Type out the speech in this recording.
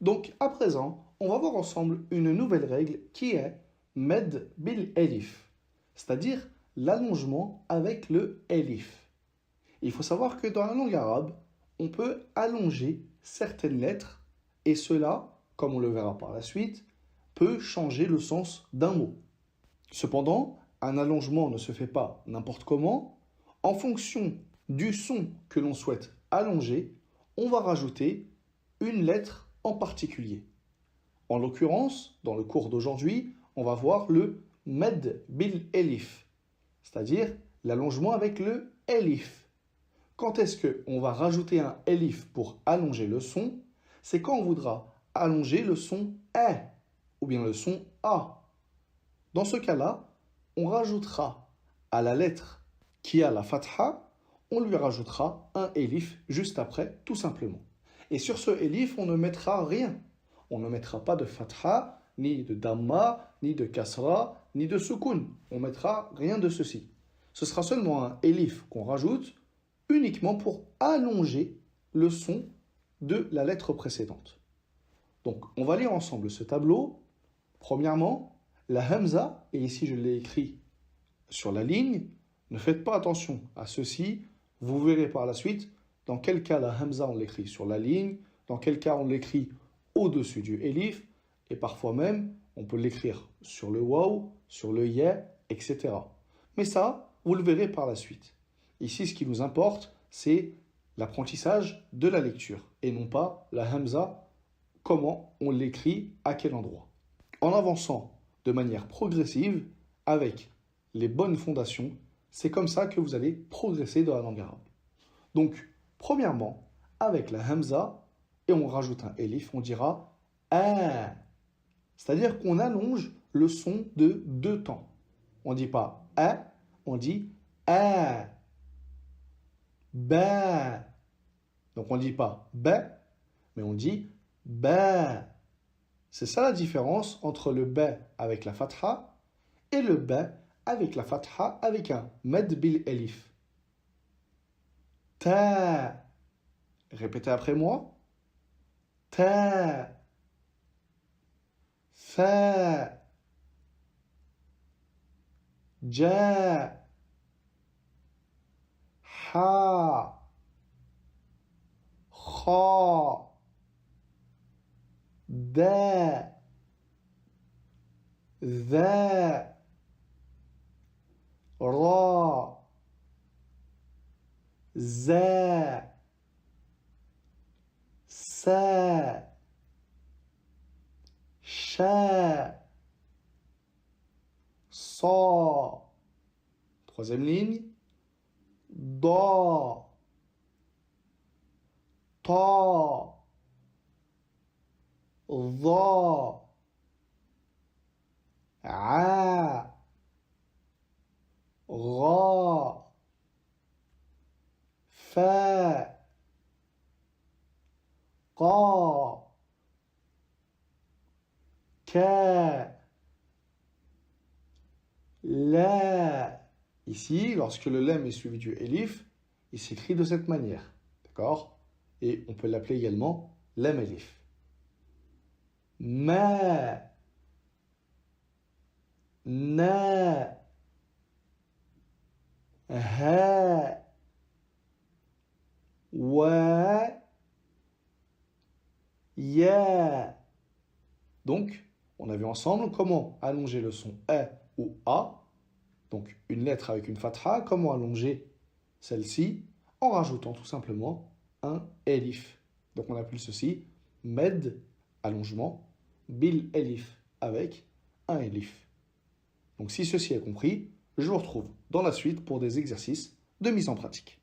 Donc, à présent, on va voir ensemble une nouvelle règle qui est med bil elif, c'est-à-dire l'allongement avec le elif. Il faut savoir que dans la langue arabe, on peut allonger certaines lettres et cela, comme on le verra par la suite, peut changer le sens d'un mot. Cependant, un allongement ne se fait pas n'importe comment. En fonction du son que l'on souhaite allonger, on va rajouter une lettre en particulier. En l'occurrence, dans le cours d'aujourd'hui, on va voir le med bil elif, c'est-à-dire l'allongement avec le elif. Quand est-ce qu'on va rajouter un elif pour allonger le son? C'est quand on voudra allonger le son E ou bien le son A. Dans ce cas-là, on rajoutera à la lettre qui a la fatha, on lui rajoutera un elif juste après, tout simplement. Et sur ce elif, on ne mettra rien. On ne mettra pas de fatha, ni de damma, ni de kasra, ni de sukun. On mettra rien de ceci. Ce sera seulement un elif qu'on rajoute uniquement pour allonger le son de la lettre précédente. Donc, on va lire ensemble ce tableau. Premièrement, la hamza, et ici je l'ai écrit sur la ligne, ne faites pas attention à ceci, vous verrez par la suite dans quel cas la hamza on l'écrit sur la ligne, dans quel cas on l'écrit au-dessus du elif, et parfois même on peut l'écrire sur le waw, sur le ya, etc. Mais ça, vous le verrez par la suite. Ici, ce qui nous importe, c'est l'apprentissage de la lecture, et non pas la hamza, comment on l'écrit, à quel endroit. En avançant de manière progressive, avec les bonnes fondations, c'est comme ça que vous allez progresser dans la langue arabe. Donc, premièrement, avec la hamza, et on rajoute un elif, on dira a. C'est-à-dire qu'on allonge le son de deux temps. On ne dit pas a, on dit a. Ba. Donc on ne dit pas ba, mais on dit ba. C'est ça la différence entre le ba avec la fatha et le ba avec la fatha avec un mad bil elif. Ta. Répétez après moi. Ta. Fa. Ja. Ha. Kha. Da. Za. Ra. Za. Sa. Sha. Sa. Troisième ligne. Da. Ta. Dha. A. Gha. Fa. Qa. Ka. La. Ici, lorsque le lem est suivi du elif, il s'écrit de cette manière. D'accord? Et on peut l'appeler également lem elif. Ma. Na. Ha. Wa. Ya. Donc, on a vu ensemble comment allonger le son E ou A, donc une lettre avec une fatha, comment allonger celle-ci en rajoutant tout simplement un elif. Donc on appelle ceci med, allongement, bil elif, avec un elif. Donc si ceci est compris, je vous retrouve dans la suite pour des exercices de mise en pratique.